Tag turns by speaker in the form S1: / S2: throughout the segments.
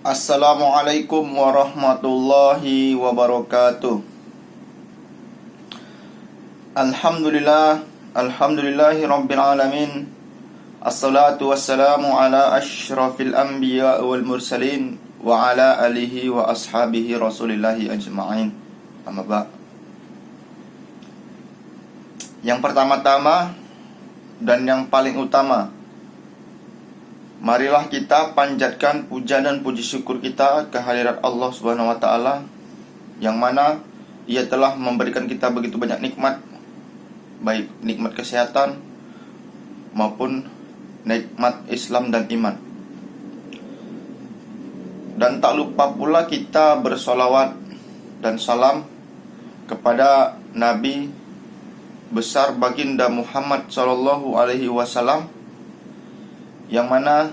S1: Assalamualaikum warahmatullahi wabarakatuh. Alhamdulillahi rabbil alamin. Assalatu wassalamu ala asyrafil anbiya wal mursalin wa ala alihi wa ashabihi rasulillahi ajma'in. Amma ba'. Yang pertama-tama dan yang paling utama, marilah kita panjatkan puja dan puji syukur kita kehadirat Allah Subhanahu wa taala, yang mana Ia telah memberikan kita begitu banyak nikmat, baik nikmat kesehatan maupun nikmat Islam dan iman. Dan tak lupa pula kita bersolawat dan salam kepada Nabi besar baginda Muhammad sallallahu alaihi wasallam, yang mana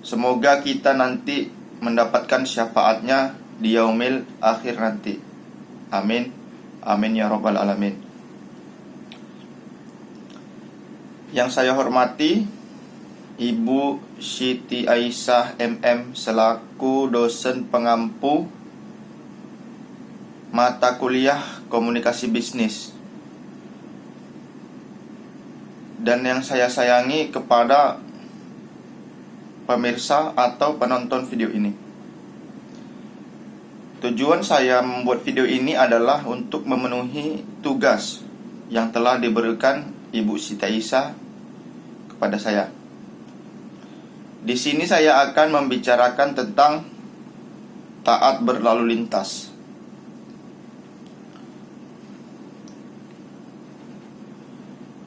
S1: semoga kita nanti mendapatkan syafaatnya di yaumil akhir nanti. Amin. Amin ya rabbal alamin. Yang saya hormati Ibu Siti Aisyah MM selaku dosen pengampu mata kuliah komunikasi bisnis, dan yang saya sayangi kepada pemirsa atau penonton video ini. Tujuan saya membuat video ini adalah untuk memenuhi tugas yang telah diberikan Ibu Siti Aisyah kepada saya. Di sini saya akan membicarakan tentang taat berlalu lintas.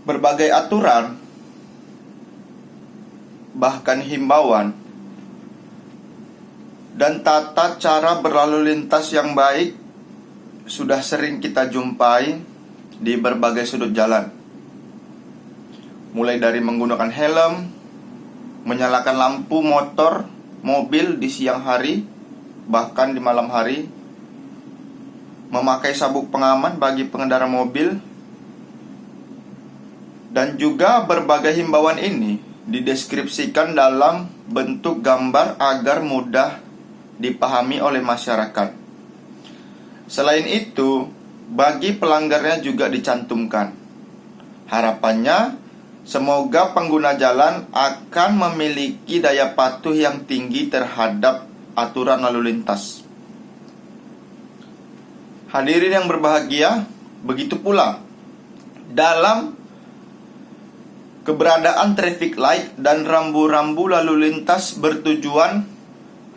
S1: Berbagai aturan, bahkan himbauan, dan tata cara berlalu lintas yang baik sudah sering kita jumpai di berbagai sudut jalan. Mulai dari menggunakan helm, menyalakan lampu motor, mobil di siang hari, bahkan di malam hari, memakai sabuk pengaman bagi pengendara mobil, dan juga berbagai himbauan ini dideskripsikan dalam bentuk gambar agar mudah dipahami oleh masyarakat. Selain itu, bagi pelanggarnya juga dicantumkan. Harapannya, semoga pengguna jalan akan memiliki daya patuh yang tinggi terhadap aturan lalu lintas. Hadirin yang berbahagia, begitu pula dalam keberadaan traffic light dan rambu-rambu lalu lintas bertujuan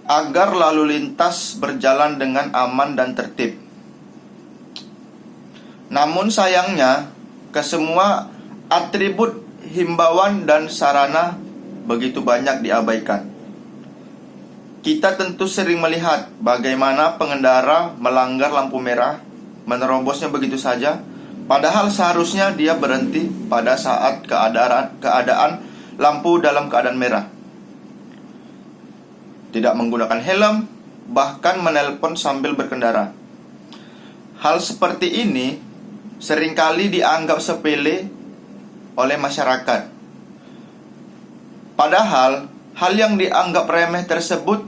S1: agar lalu lintas berjalan dengan aman dan tertib. Namun sayangnya, kesemua atribut himbauan dan sarana begitu banyak diabaikan. Kita tentu sering melihat bagaimana pengendara melanggar lampu merah, menerobosnya begitu saja, padahal seharusnya dia berhenti pada saat keadaan lampu dalam keadaan merah. Tidak menggunakan helm, bahkan menelpon sambil berkendara. Hal seperti ini seringkali dianggap sepele oleh masyarakat. Padahal hal yang dianggap remeh tersebut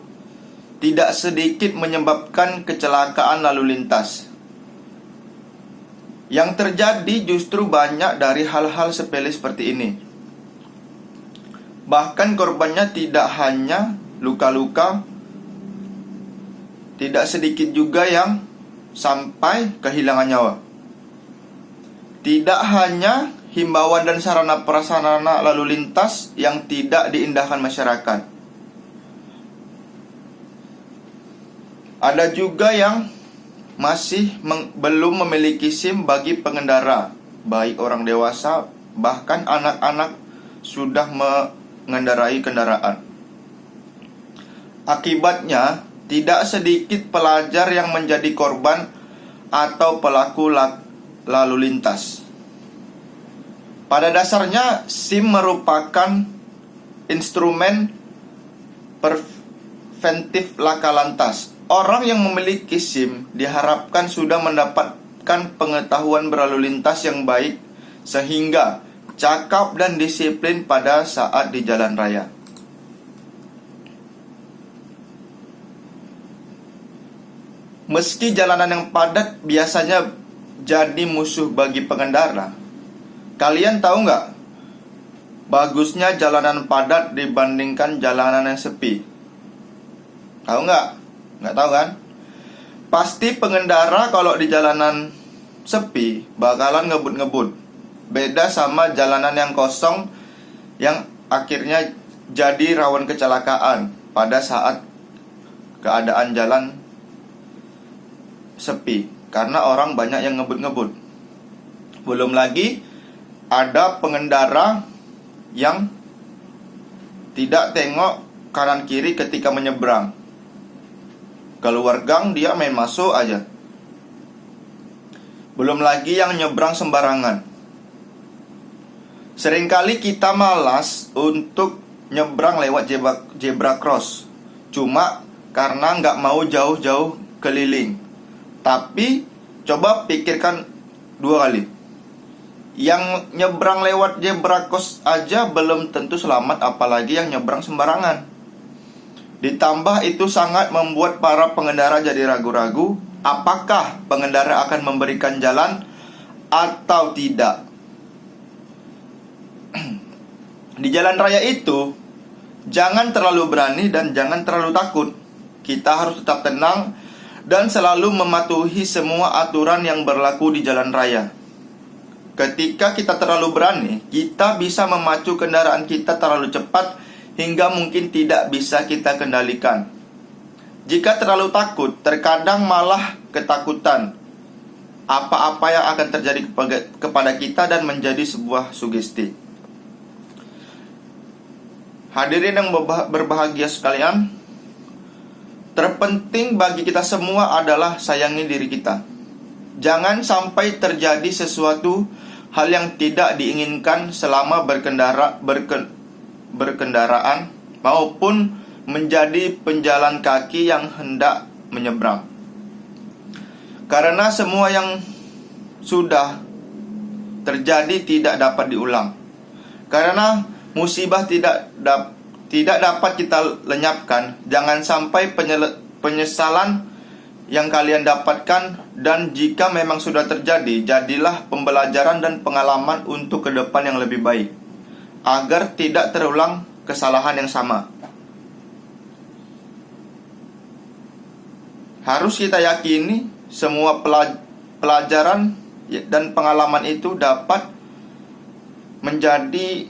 S1: tidak sedikit menyebabkan kecelakaan lalu lintas. Yang terjadi justru banyak dari hal-hal sepele seperti ini. Bahkan korbannya tidak hanya luka-luka, tidak sedikit juga yang sampai kehilangan nyawa. Tidak hanya himbauan dan sarana prasarana lalu lintas yang tidak diindahkan masyarakat, ada juga yang masih belum memiliki SIM bagi pengendara, baik orang dewasa, bahkan anak-anak sudah mengendarai kendaraan. Akibatnya, tidak sedikit pelajar yang menjadi korban atau pelaku lalu lintas. Pada dasarnya, SIM merupakan instrumen preventif laka lantas. Orang yang memiliki SIM diharapkan sudah mendapatkan pengetahuan berlalu lintas yang baik, sehingga cakap dan disiplin pada saat di jalan raya. Meski jalanan yang padat biasanya jadi musuh bagi pengendara, kalian tahu nggak bagusnya jalanan padat dibandingkan jalanan yang sepi? Tahu nggak? Nggak tahu kan? Pasti pengendara kalau di jalanan sepi bakalan ngebut-ngebut. Beda sama jalanan yang kosong yang akhirnya jadi rawan kecelakaan pada saat keadaan jalan sepi, karena orang banyak yang ngebut-ngebut. Belum lagi ada pengendara yang tidak tengok kanan kiri ketika menyeberang. Keluar gang dia main masuk aja. Belum lagi yang nyebrang sembarangan. Seringkali kita malas untuk nyebrang lewat zebra cross, cuma karena nggak mau jauh-jauh keliling. Tapi coba pikirkan 2 kali. Yang nyebrang lewat zebra cross aja belum tentu selamat, apalagi yang nyebrang sembarangan. Ditambah itu sangat membuat para pengendara jadi ragu-ragu apakah pengendara akan memberikan jalan atau tidak. Di jalan raya itu jangan terlalu berani dan jangan terlalu takut. Kita harus tetap tenang dan selalu mematuhi semua aturan yang berlaku di jalan raya. Ketika kita terlalu berani, kita bisa memacu kendaraan kita terlalu cepat hingga mungkin tidak bisa kita kendalikan. Jika terlalu takut, terkadang malah ketakutan apa-apa yang akan terjadi kepada kita dan menjadi sebuah sugesti. Hadirin yang berbahagia sekalian, terpenting bagi kita semua adalah sayangi diri kita. Jangan sampai terjadi sesuatu hal yang tidak diinginkan selama berkendaraan maupun menjadi penjalan kaki yang hendak menyeberang. Karena semua yang sudah terjadi tidak dapat diulang. Karena musibah tidak dapat kita lenyapkan. Jangan sampai penyesalan yang kalian dapatkan, dan jika memang sudah terjadi, jadilah pembelajaran dan pengalaman untuk ke depan yang lebih baik, agar tidak terulang kesalahan yang sama. Harus kita yakini semua pelajaran dan pengalaman itu dapat menjadi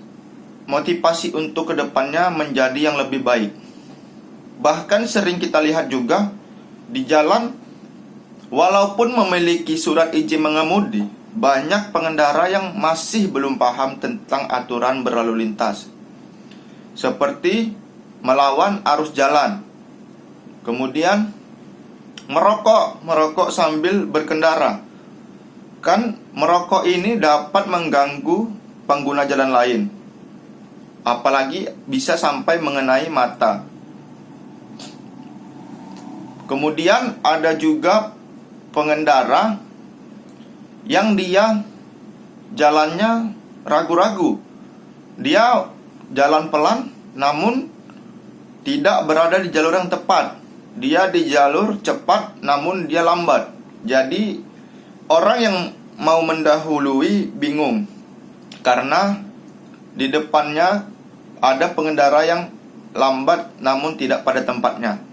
S1: motivasi untuk kedepannya menjadi yang lebih baik. Bahkan sering kita lihat juga di jalan, walaupun memiliki surat izin mengemudi, banyak pengendara yang masih belum paham tentang aturan berlalu lintas, seperti melawan arus jalan, kemudian merokok sambil berkendara. Kan merokok ini dapat mengganggu pengguna jalan lain, apalagi bisa sampai mengenai mata. Kemudian ada juga pengendara yang dia jalannya ragu-ragu. Dia jalan pelan namun tidak berada di jalur yang tepat. Dia di jalur cepat namun dia lambat. Jadi orang yang mau mendahului bingung karena di depannya ada pengendara yang lambat namun tidak pada tempatnya.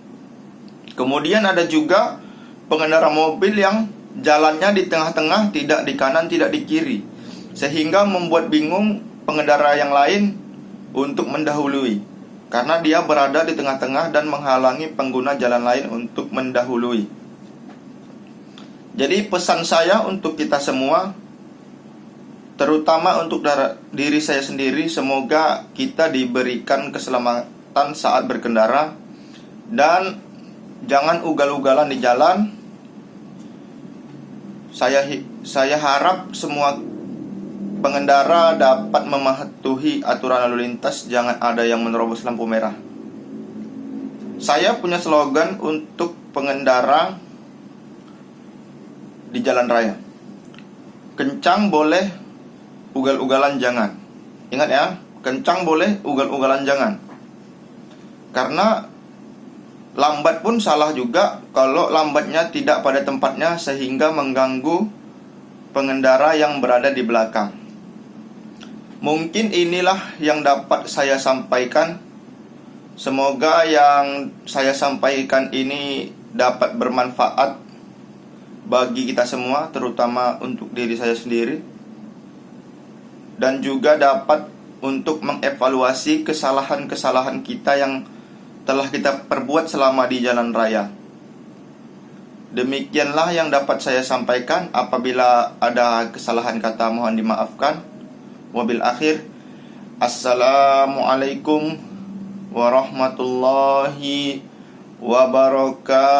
S1: Kemudian ada juga pengendara mobil yang jalannya di tengah-tengah, tidak di kanan, tidak di kiri, sehingga membuat bingung pengendara yang lain untuk mendahului, karena dia berada di tengah-tengah dan menghalangi pengguna jalan lain untuk mendahului. Jadi pesan saya untuk kita semua, terutama untuk diri saya sendiri, semoga kita diberikan keselamatan saat berkendara dan jangan ugal-ugalan di jalan. Saya harap semua pengendara dapat mematuhi aturan lalu lintas, jangan ada yang menerobos lampu merah. Saya punya slogan untuk pengendara di jalan raya. Kencang boleh, ugal-ugalan jangan. Ingat ya, kencang boleh, ugal-ugalan jangan. Karena lambat pun salah juga kalau lambatnya tidak pada tempatnya sehingga mengganggu pengendara yang berada di belakang. Mungkin inilah yang dapat saya sampaikan. Semoga yang saya sampaikan ini dapat bermanfaat bagi kita semua, terutama untuk diri saya sendiri, dan juga dapat untuk mengevaluasi kesalahan-kesalahan kita yang telah kita perbuat selama di jalan raya. Demikianlah yang dapat saya sampaikan. Apabila ada kesalahan kata, mohon dimaafkan. Wabil akhir, assalamualaikum warahmatullahi wabarakatuh.